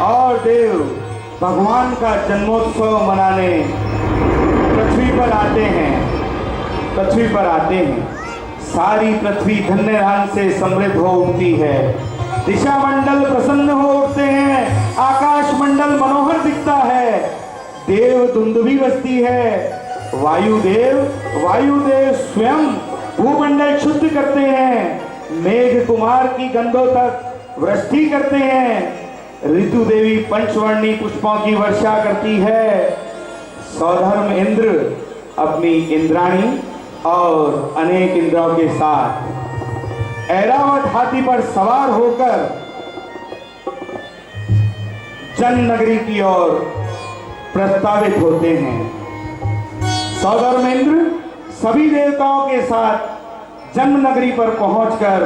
और देव भगवान का जन्मोत्सव मनाने पृथ्वी पर आते हैं। सारी पृथ्वी धन्य धान से समृद्ध हो उठती है। दिशा मंडल प्रसन्न हो उठते हैं। आकाश मंडल मनोहर दिखता है। देव धुंधुभी बसती है। वायुदेव स्वयं भूमंडल शुद्ध करते हैं। मेघ कुमार की गंधों तक वृष्टि करते हैं। ऋतु देवी पंचवर्णी पुष्पों की वर्षा करती है। सौधर्म इंद्र अपनी इंद्राणी और अनेक इंद्रों के साथ ऐरावत हाथी पर सवार होकर जन्म नगरी की ओर प्रस्तावित होते हैं। सौधर्म इंद्र सभी देवताओं के साथ जन्म नगरी पर पहुंचकर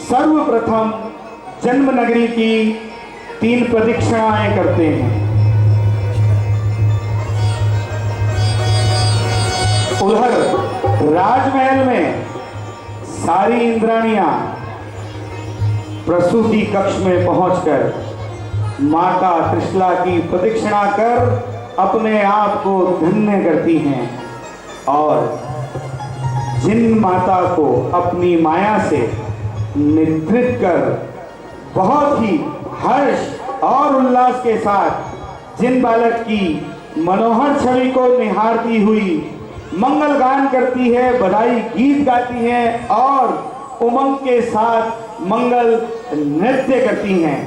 सर्वप्रथम जन्म नगरी की 3 प्रदक्षिणाएं करते हैं। उधर राजमहल में सारी इंद्राणियां प्रसूति कक्ष में पहुंचकर माता त्रिशला की प्रदक्षिणा कर अपने आप को धन्य करती हैं और जिन माता को अपनी माया से निद्रित कर बहुत ही हर्ष और उल्लास के साथ जिन बालक की मनोहर छवि को निहारती हुई मंगल गान करती है, बधाई गीत गाती हैं और उमंग के साथ मंगल नृत्य करती हैं।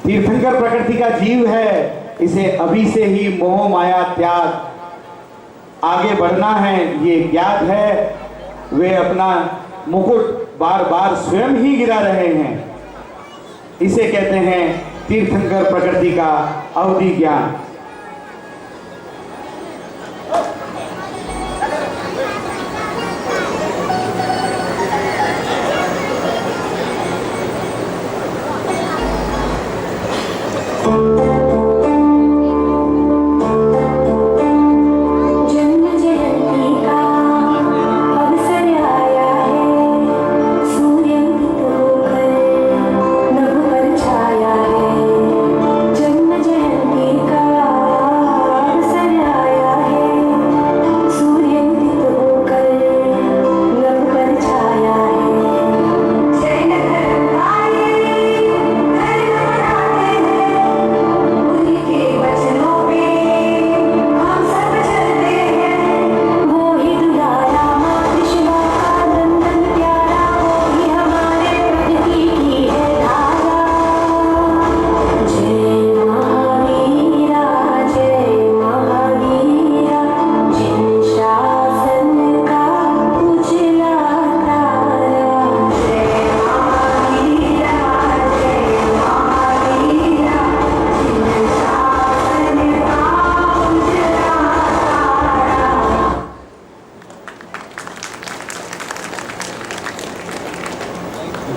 तीर्थंकर प्रकृति का जीव है, इसे अभी से ही मोह माया त्याग आगे बढ़ना है, ये ज्ञात है। वे अपना मुकुट बार बार स्वयं ही गिरा रहे हैं। इसे कहते हैं तीर्थंकर प्रकृति का अवधि ज्ञान। जन्म जयंती का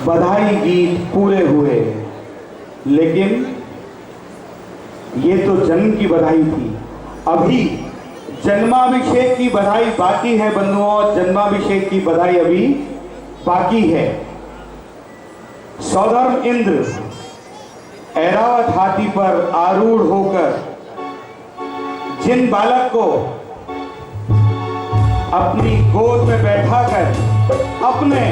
बधाई गीत पूरे हुए, लेकिन ये तो जन्म की बधाई थी। अभी जन्माभिषेक की बधाई बाकी है बंधुओं, जन्माभिषेक की बधाई अभी बाकी है। सौधर्म इंद्र ऐरावत हाथी पर आरूढ़ होकर जिन बालक को अपनी गोद में बैठाकर अपने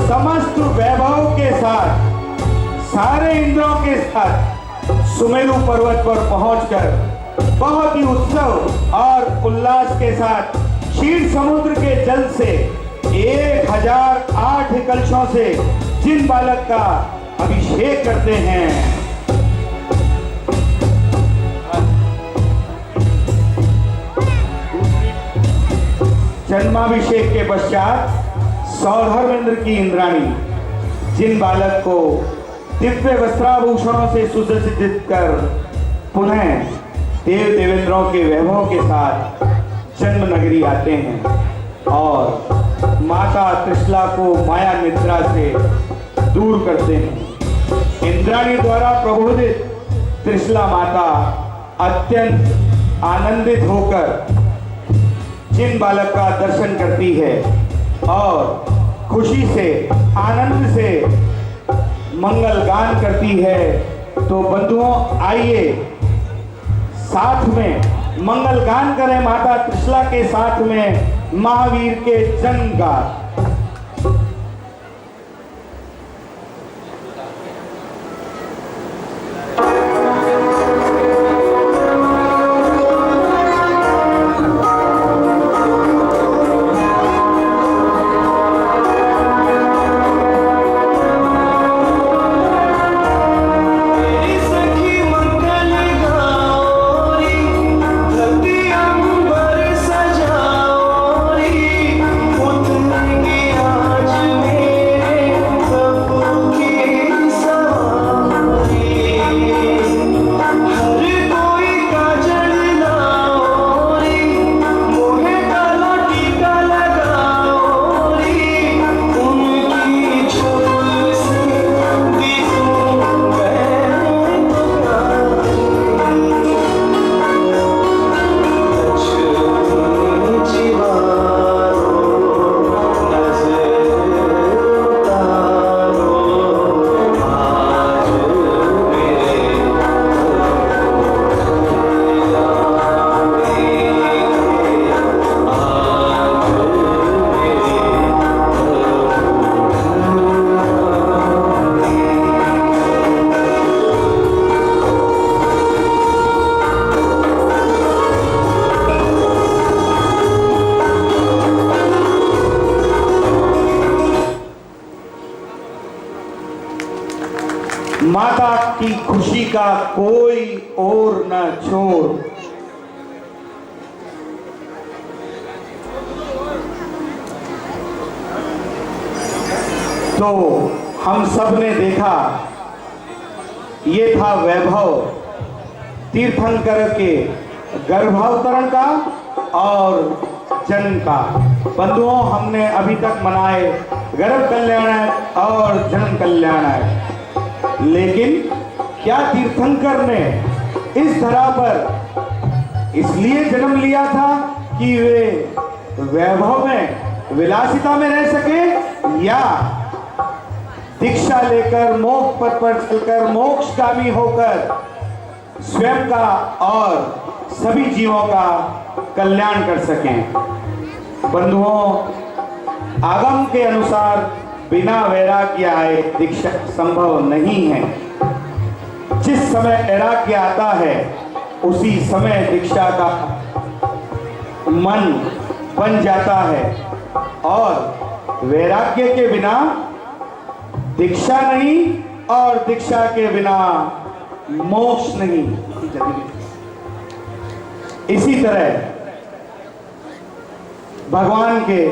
समस्त वैभव के साथ, सारे इंद्रों के साथ सुमेरु पर्वत पर पहुंचकर बहुत ही उत्सव और उल्लास के साथ क्षीर समुद्र के जल से 1008 कलशों से जिन बालक का अभिषेक करते हैं, जन्माभिषेक के पश्चात सौधर्मेंद्र की इंद्राणी जिन बालक को दिव्य वस्त्राभूषणों से सुसज्जित कर पुनः देव देवेंद्रों के वैभव के साथ जन्म नगरी आते हैं और माता त्रिशला को माया निद्रा से दूर करते हैं। इंद्राणी द्वारा प्रबोधित त्रिशला माता अत्यंत आनंदित होकर जिन बालक का दर्शन करती है और खुशी से, आनंद से मंगल गान करती है। तो बंधुओं आइए साथ में मंगल गान करें माता त्रिशला के साथ में महावीर के जन्म का। माता की खुशी का कोई और न छोड़। तो हम सब ने देखा, ये था वैभव तीर्थंकर के गर्भावतरण का और जन्म का। बंधुओं, हमने अभी तक मनाए गर्भ कल्याण और जन्म कल्याण, लेकिन क्या तीर्थंकर ने इस धरा पर इसलिए जन्म लिया था कि वे वैभव में, विलासिता में रह सके, या दीक्षा लेकर मोक्ष पथ पर चलकर मोक्षगामी होकर स्वयं का और सभी जीवों का कल्याण कर सकें? बंधुओं, आगम के अनुसार बिना वैराग्य आए दीक्षा संभव नहीं है। जिस समय वैराग्य आता है उसी समय दीक्षा का मन बन जाता है, और वैराग्य के बिना दीक्षा नहीं और दीक्षा के बिना मोक्ष नहीं। इसी तरह भगवान के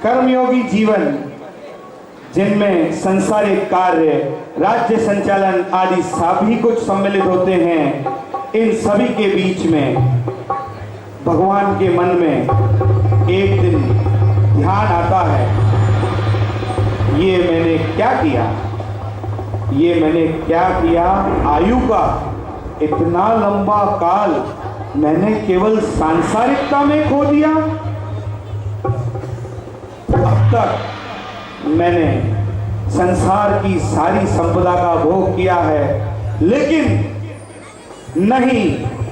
कर्मयोगी जीवन, जिनमें संसारिक कार्य, राज्य संचालन आदि सभी कुछ सम्मिलित होते हैं, इन सभी के बीच में भगवान के मन में एक दिन ध्यान आता है, ये मैंने क्या किया। ये मैंने क्या किया? आयु का इतना लंबा काल मैंने केवल सांसारिकता में खो दिया। अब तक मैंने संसार की सारी संपदा का भोग किया है, लेकिन नहीं,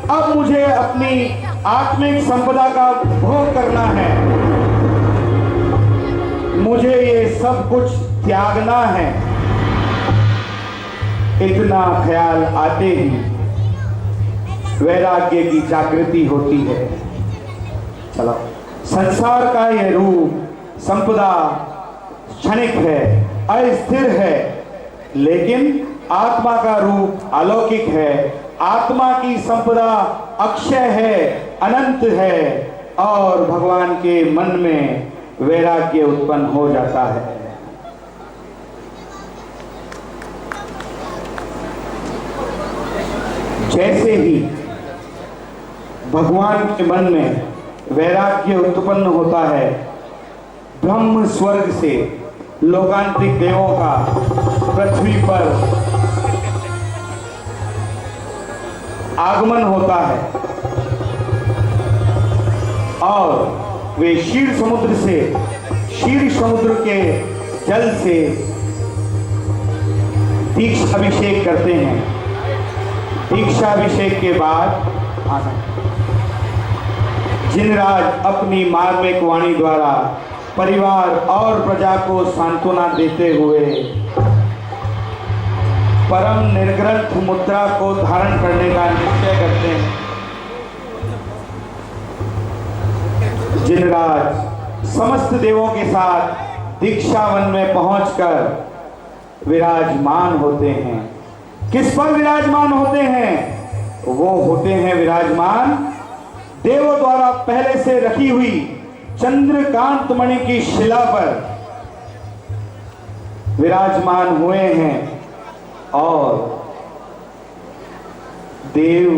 अब मुझे अपनी आत्मिक संपदा का भोग करना है। मुझे ये सब कुछ त्यागना है। इतना ख्याल आते ही वैराग्य की जागृति होती है। चलो, संसार का यह रूप संपदा क्षणिक है, अस्थिर है, लेकिन आत्मा का रूप अलौकिक है। आत्मा की संपदा अक्षय है, अनंत है, और भगवान के मन में वैराग्य उत्पन्न हो जाता है। जैसे ही भगवान के मन में वैराग्य उत्पन्न होता है, ब्रह्म स्वर्ग से लोकांतिक देवों का पृथ्वी पर आगमन होता है और वे क्षीर समुद्र के जल से दीक्षाभिषेक करते हैं। दीक्षाभिषेक के बाद जिनराज अपनी मार्मिक वाणी द्वारा परिवार और प्रजा को सांत्वना देते हुए परम निर्ग्रंथ मुद्रा को धारण करने का निश्चय करते हैं। जिनराज समस्त देवों के साथ दीक्षावन में पहुंचकर विराजमान होते हैं। किस पर विराजमान होते हैं? वो होते हैं विराजमान देवों द्वारा पहले से रखी हुई चंद्रकांत मणि की शिला पर विराजमान हुए हैं, और देव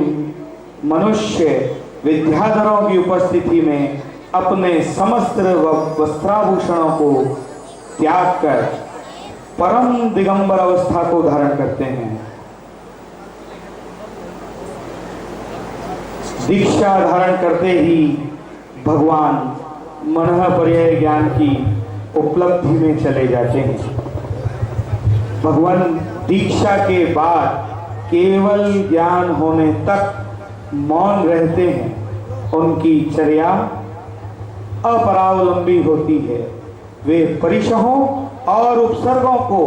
मनुष्य विद्याधरों की उपस्थिति में अपने समस्त वस्त्राभूषणों को त्याग कर परम दिगंबर अवस्था को धारण करते हैं। दीक्षा धारण करते ही भगवान मनः पर्याय ज्ञान की उपलब्धि में चले जाते हैं। भगवान दीक्षा के बाद केवल ज्ञान होने तक मौन रहते हैं। उनकी चर्या अपरावलंबी होती है। वे परिशहों और उपसर्गों को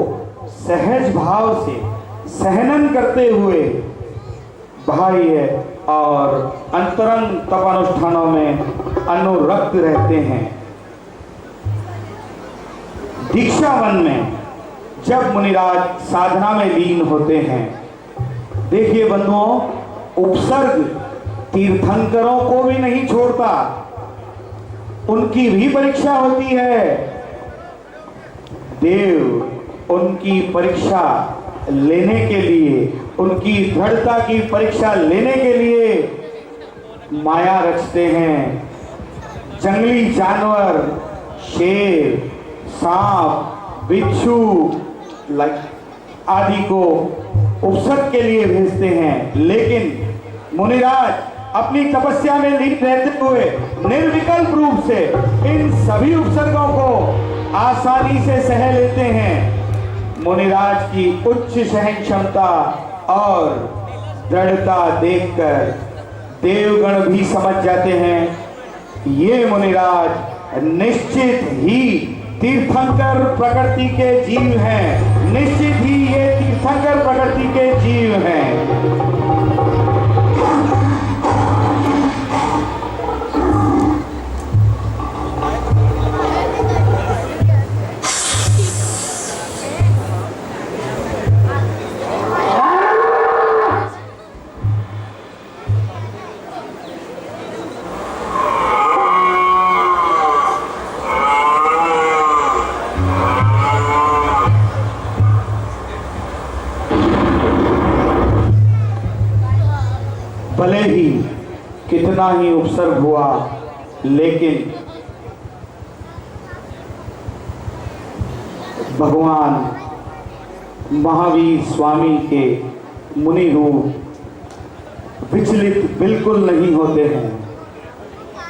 सहज भाव से सहनन करते हुए बाह्य और अंतरंग तपानुष्ठानों में अनुरक्त रहते हैं। दीक्षावन में जब मुनिराज साधना में लीन होते हैं, देखिए बंधुओं, उपसर्ग तीर्थंकरों को भी नहीं छोड़ता, उनकी भी परीक्षा होती है। देव उनकी परीक्षा लेने के लिए, उनकी दृढ़ता की परीक्षा लेने के लिए माया रचते हैं। जंगली जानवर, शेर, सांप, बिच्छू आदि को उपसर्ग के लिए भेजते हैं, लेकिन मुनिराज अपनी तपस्या में लीन रहते हुए निर्विकल्प रूप से इन सभी उपसर्गों को आसानी से सह लेते हैं। मुनिराज की उच्च सहन क्षमता और दृढ़ता देखकर देवगण भी समझ जाते हैं, ये मुनिराज निश्चित ही तीर्थंकर प्रकृति के जीव हैं, निश्चित ही ये तीर्थंकर प्रकृति के जीव हैं। भले ही कितना ही उपसर्ग हुआ, लेकिन भगवान महावीर स्वामी के मुनि रूप विचलित बिल्कुल नहीं होते हैं।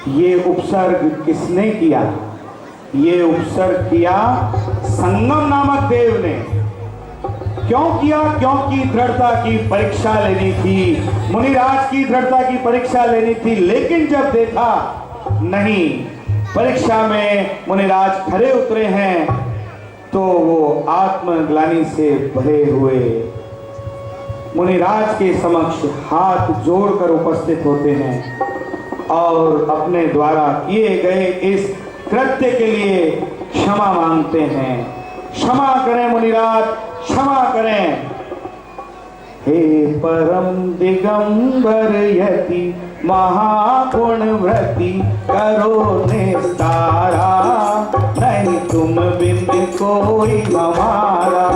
ये उपसर्ग किसने किया? ये उपसर्ग किया संगम नामक देव ने। क्यों किया? क्योंकि दृढ़ता की परीक्षा लेनी थी, मुनिराज की दृढ़ता की परीक्षा लेनी थी। लेकिन जब देखा नहीं, परीक्षा में मुनिराज खरे उतरे हैं, तो वो आत्मग्लानि से भरे हुए मुनिराज के समक्ष हाथ जोड़कर उपस्थित होते हैं और अपने द्वारा किए गए इस कृत्य के लिए क्षमा मांगते हैं। क्षमा करें मुनिराज, क्षमा करें। हे परम दिगंबर यति महागुण व्रति करो निस्तारा, नहीं तुम बिन कोई हमारा।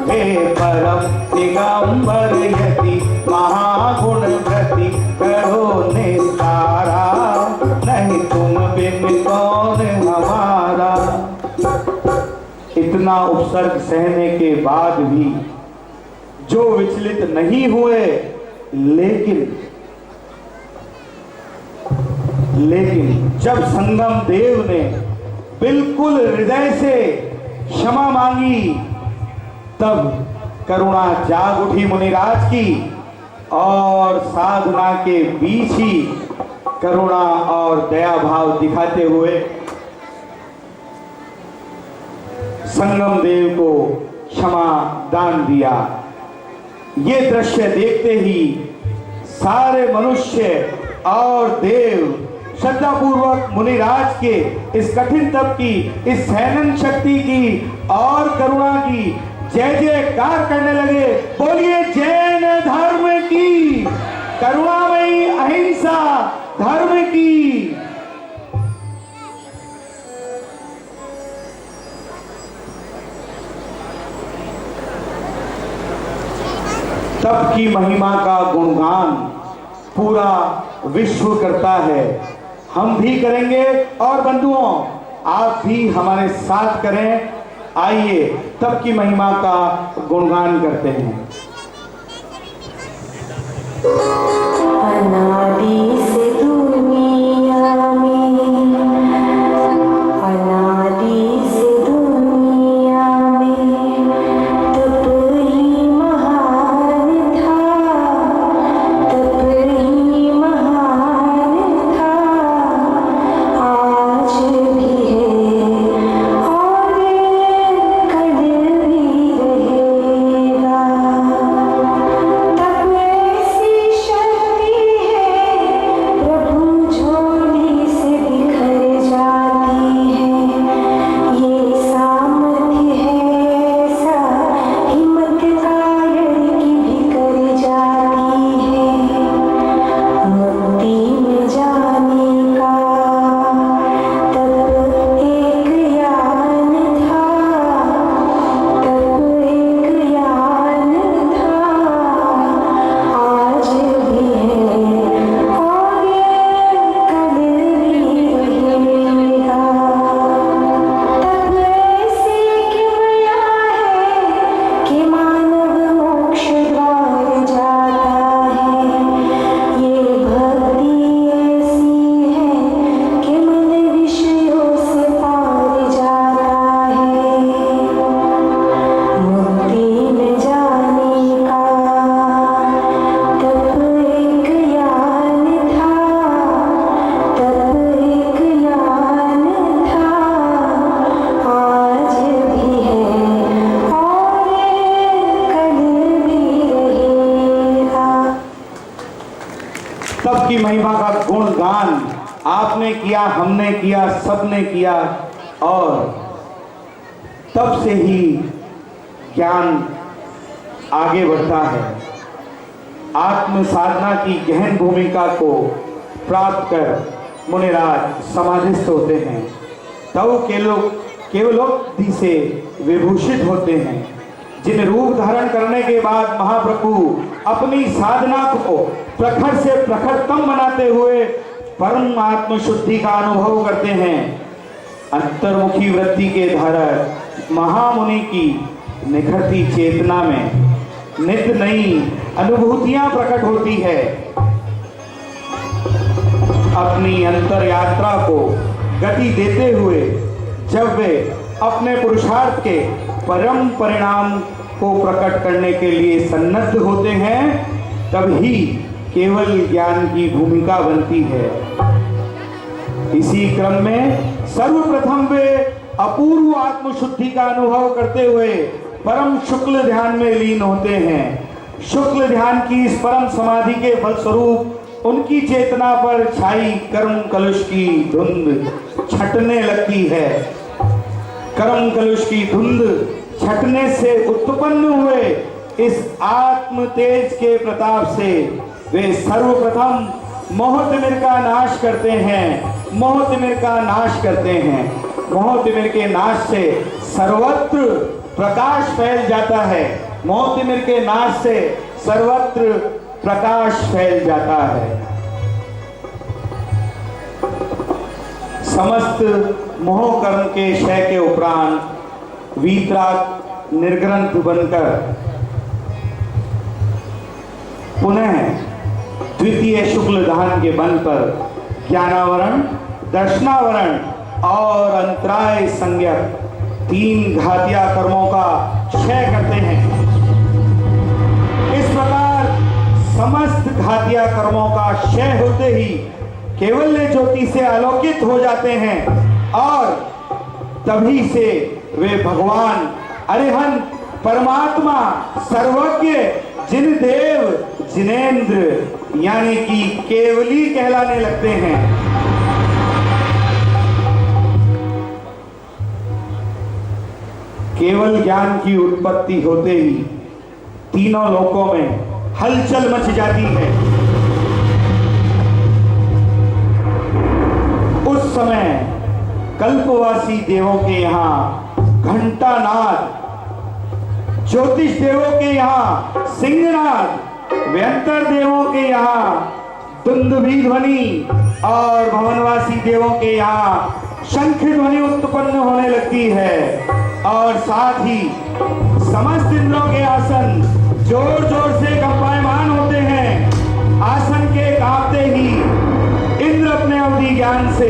हे परम दिगंबर यति महागुण व्रति करो निस्तारा, नहीं तुम बिन कौन हमारा। इतना उपसर्ग सहने के बाद भी जो विचलित नहीं हुए, लेकिन जब संगम देव ने बिल्कुल हृदय से क्षमा मांगी, तब करुणा जाग उठी मुनिराज की और साधना के बीच ही करुणा और दया भाव दिखाते हुए संगम देव को क्षमा दान दिया। ये दृश्य देखते ही सारे मनुष्य और देव श्रद्धापूर्वक मुनिराज के इस कठिन तप की, इस सहन शक्ति की और करुणा की जय जयकार करने लगे। बोलिए जैन धर्म की, करुणामयी अहिंसा धर्म की। तप की महिमा का गुणगान पूरा विश्व करता है। हम भी करेंगे और बंधुओं आप भी हमारे साथ करें। आइए तप की महिमा का गुणगान करते हैं। अनादि से दुनिया में, अनादि से दुनिया में तप ही महान था, तप ही महान था। आज भी है और कल भी रहेगा। तप ऐसी शक्ति है प्रभु झोली से बिखर जाती है। ये सामर्थ्य है ऐसा हिम्मत कायर की भी कर जाती है। मुक्ति में जाने का तब एक यान था, तब एक यान था। आज भी है और कल भी रहेगा। तब ऐसी किमया है कि मानव मोक्ष द्वार जाता है। ये भक्ति ऐसी है कि मन विषयों से पार जाता है। मुक्ति में जाने का तब एक यान था, तब एक यान था। आज भी है और कल भी रहेगा। तप की महिमा का गुणगान आपने किया, हमने किया, सबने किया और तब से ही ज्ञान आगे बढ़ता है। आत्म साधना की गहन भूमिका को प्राप्त कर मुनिराज समाधिस्थ होते हैं। तब केवलोक्ति से विभूषित होते हैं, जिन रूप धारण करने के बाद महाप्रभु अपनी साधना को प्रखर से प्रखरतम बनाते हुए परम आत्म शुद्धि का अनुभव करते हैं। अंतर्मुखी वृत्ति के धारक महामुनि की निखरती चेतना में नित्य नई अनुभूतियां प्रकट होती है। अपनी अंतर यात्रा को गति देते हुए जब वे अपने पुरुषार्थ के परम परिणाम को प्रकट करने के लिए सन्नद्ध होते हैं, तभी केवल ज्ञान की भूमिका बनती है। इसी क्रम में सर्वप्रथम वे अपूर्व आत्मशुद्धि का अनुभव करते हुए परम शुक्ल ध्यान में लीन होते हैं। शुक्ल ध्यान की इस परम समाधि के फलस्वरूप उनकी चेतना पर छाई कर्म कलुष की धुंध छटने लगती है। कर्म कलुष की धुंध छटने से उत्पन्न हुए इस आत्म तेज के प्रताप से वे सर्वप्रथम मोह तिमिर का नाश करते हैं। मोह तिमिर का नाश करते हैं। मोह तिमिर के नाश से सर्वत्र प्रकाश फैल जाता है। मोह तिमिर के नाश से सर्वत्र प्रकाश फैल जाता है। समस्त मोह कर्म के क्षय के उपरांत वीतराग निर्ग्रंथ बनकर पुनः द्वितीय शुक्ल धान के बल पर ज्ञानावरण, दर्शनावरण और अंतराय संज्ञक 3 घातिया कर्मों का क्षय करते हैं। इस प्रकार समस्त घातिया कर्मों का क्षय होते ही केवल्य ज्योति से आलोकित हो जाते हैं और तभी से वे भगवान अरिहंत परमात्मा सर्वज्ञ जिन देव जिनेंद्र यानी कि केवली कहलाने लगते हैं। केवल ज्ञान की उत्पत्ति होते ही तीनों लोकों में हलचल मच जाती है। उस समय कल्पवासी देवों के यहाँ घंटानाद, ज्योतिष देवों के यहाँ सिंहनाद, व्यंतर देवों के यहाँ दुंदुभी ध्वनि और भवनवासी देवों के यहाँ शंख ध्वनि उत्पन्न होने लगती है। और साथ ही समस्त इंद्रों के आसन जोर जोर से कंपायमान होते हैं। आसन के कांपते ही इंद्र अपने अवधि ज्ञान से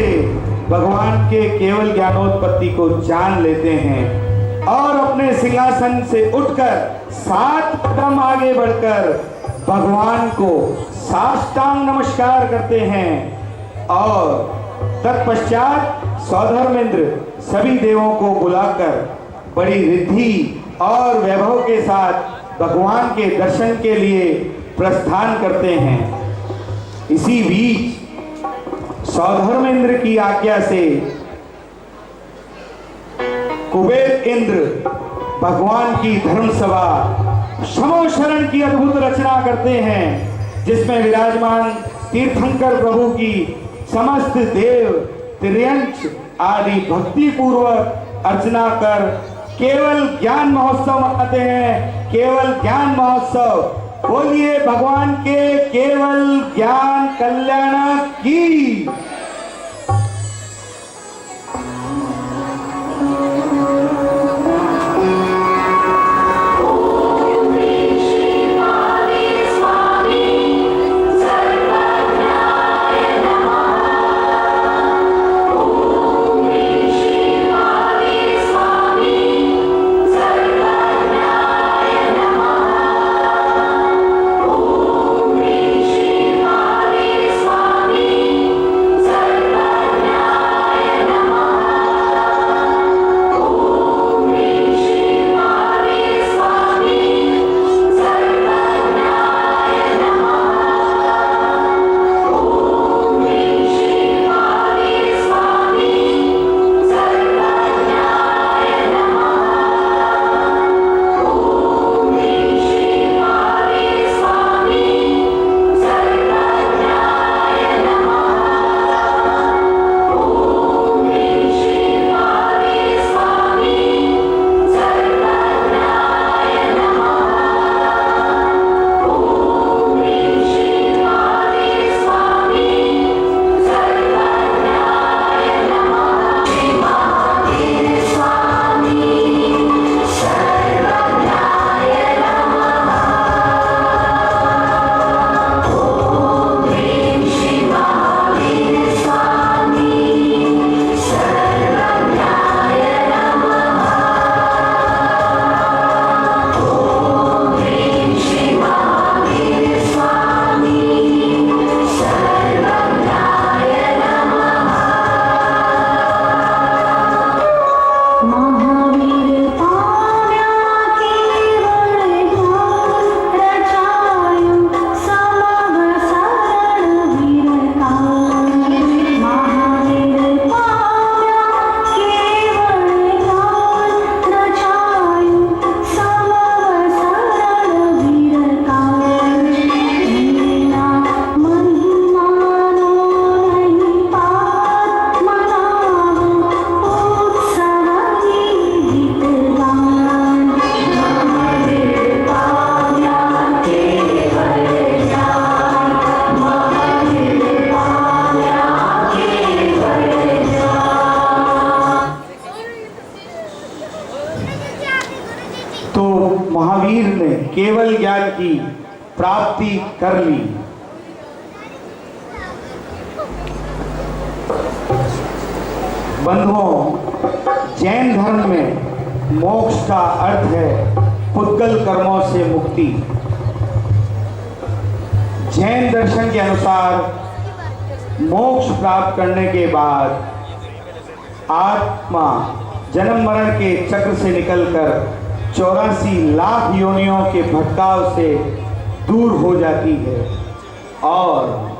भगवान के केवल ज्ञानोत्पत्ति को जान लेते हैं और अपने सिंहासन से उठकर 7 कदम आगे बढ़कर भगवान को साष्टांग नमस्कार करते हैं और तत्पश्चात सौधर्मेंद्र सभी देवों को बुलाकर बड़ी रिद्धि और वैभव के साथ भगवान के दर्शन के लिए प्रस्थान करते हैं। इसी बीच सौधर्मेंद्र की आज्ञा से कुबेर इंद्र भगवान की धर्मसभा क्षमो शरण की अद्भुत रचना करते हैं, जिसमें विराजमान तीर्थंकर प्रभु की समस्त देव त्रियंच आदि भक्ति पूर्वक अर्चना कर केवल ज्ञान महोत्सव मनाते हैं। केवल ज्ञान महोत्सव। बोलिए भगवान के केवल ज्ञान कल्याण की। महावीर ने केवल ज्ञान की प्राप्ति कर ली। बंधुओं, जैन धर्म में मोक्ष का अर्थ है पुद्गल कर्मों से मुक्ति। जैन दर्शन के अनुसार मोक्ष प्राप्त करने के बाद आत्मा जन्म मरण के चक्र से निकलकर 84 लाख योनियों के भटकाव से दूर हो जाती है और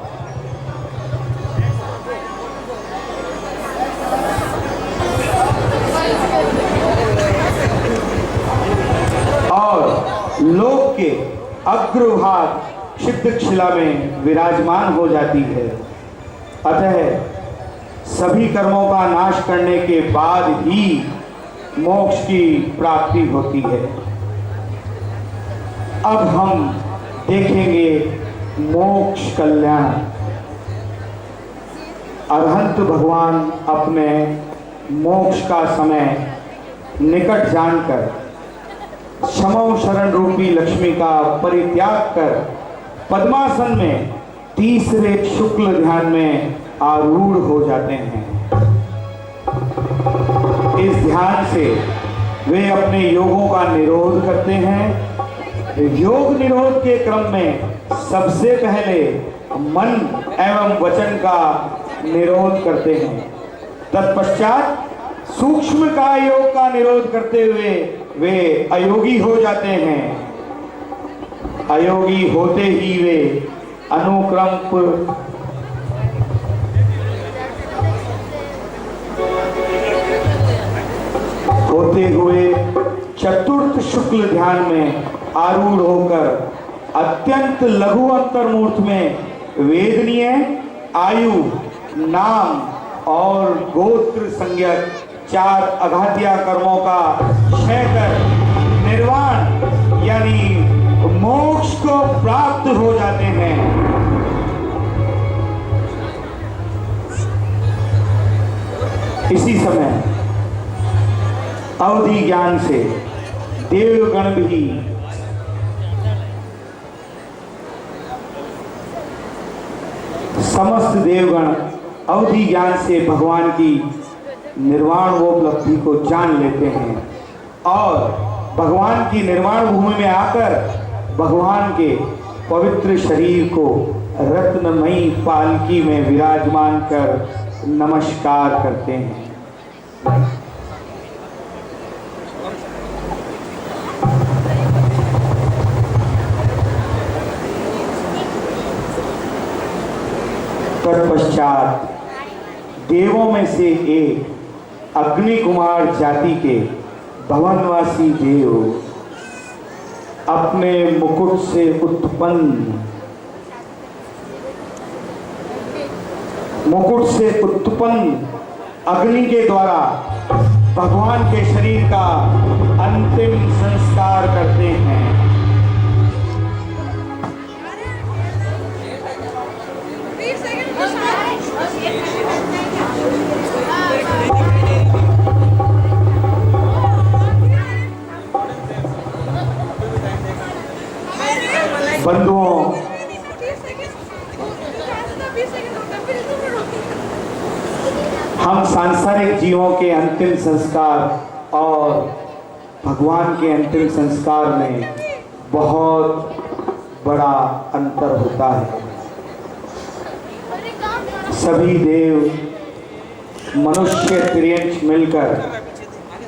लोक के अग्रभाग क्षिप्तशिला में विराजमान हो जाती है। अतः सभी कर्मों का नाश करने के बाद ही मोक्ष की प्राप्ति होती है। अब हम देखेंगे मोक्ष कल्याण। अरहंत भगवान अपने मोक्ष का समय निकट जानकर क्षमो शरण रूपी लक्ष्मी का परित्याग कर पद्मासन में तीसरे शुक्ल ध्यान में आरूढ़ हो जाते हैं। इस ध्यान से वे अपने योगों का निरोध करते हैं। योग निरोध के क्रम में सबसे पहले मन एवं वचन का निरोध करते हैं। तत्पश्चात सूक्ष्म का योग का निरोध करते हुए वे अयोगी हो जाते हैं। अयोगी होते ही वे अनुक्रम होते हुए चतुर्थ शुक्ल ध्यान में आरूढ़ होकर अत्यंत लघु अंतर्मूर्त में वेदनीय आयु, नाम और गोत्र संज्ञक 4 अघातिया कर्मों का क्षय कर निर्वाण यानी मोक्ष को प्राप्त हो जाते हैं। इसी समय अवधि ज्ञान से देवगण भी समस्त देवगण अवधि ज्ञान से भगवान की निर्वाण उपलब्धि को जान लेते हैं और भगवान की निर्वाण भूमि में आकर भगवान के पवित्र शरीर को रत्नमयी पालकी में विराजमान कर नमस्कार करते हैं। तत्पश्चात देवों में से एक अग्नि कुमार जाति के भवनवासी देव अपने मुकुट से उत्पन्न अग्नि के द्वारा भगवान के शरीर का अंतिम संस्कार करते हैं। बंधुओं, हम सांसारिक जीवों के अंतिम संस्कार और भगवान के अंतिम संस्कार में बहुत बड़ा अंतर होता है। सभी देव मनुष्य त्रियंश मिलकर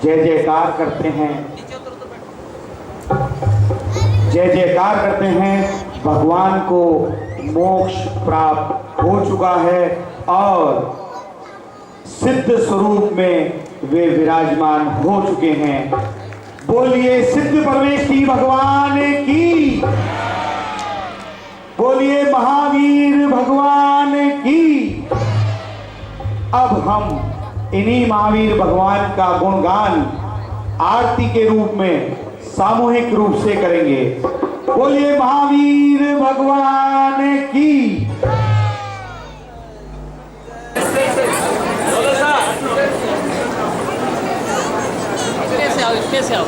जय जयकार करते हैं, जय जयकार करते हैं। भगवान को मोक्ष प्राप्त हो चुका है और सिद्ध स्वरूप में वे विराजमान हो चुके हैं। बोलिए सिद्ध परमेश्वरी भगवान की, बोलिए महावीर भगवान की। अब हम इन्हीं महावीर भगवान का गुणगान आरती के रूप में सामूहिक रूप से करेंगे। बोलिए महावीर भगवान की। Especial.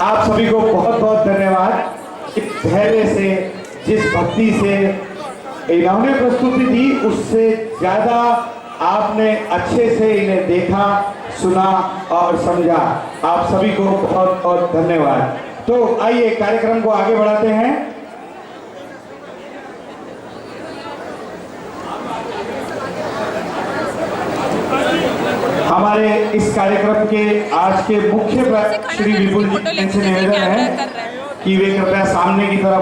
आप सभी को बहुत बहुत धन्यवाद। इस धैर्य से, जिस भक्ति से इन्होंने प्रस्तुति दी, उससे ज़्यादा आपने अच्छे से इन्हें देखा, सुना और समझा। आप सभी को बहुत बहुत धन्यवाद। तो आइए कार्यक्रम को आगे बढ़ाते हैं। हमारे इस कार्यक्रम के आज के मुख्य श्री विपुल जी से निवेदन है कि वे कृपया सामने की तरफ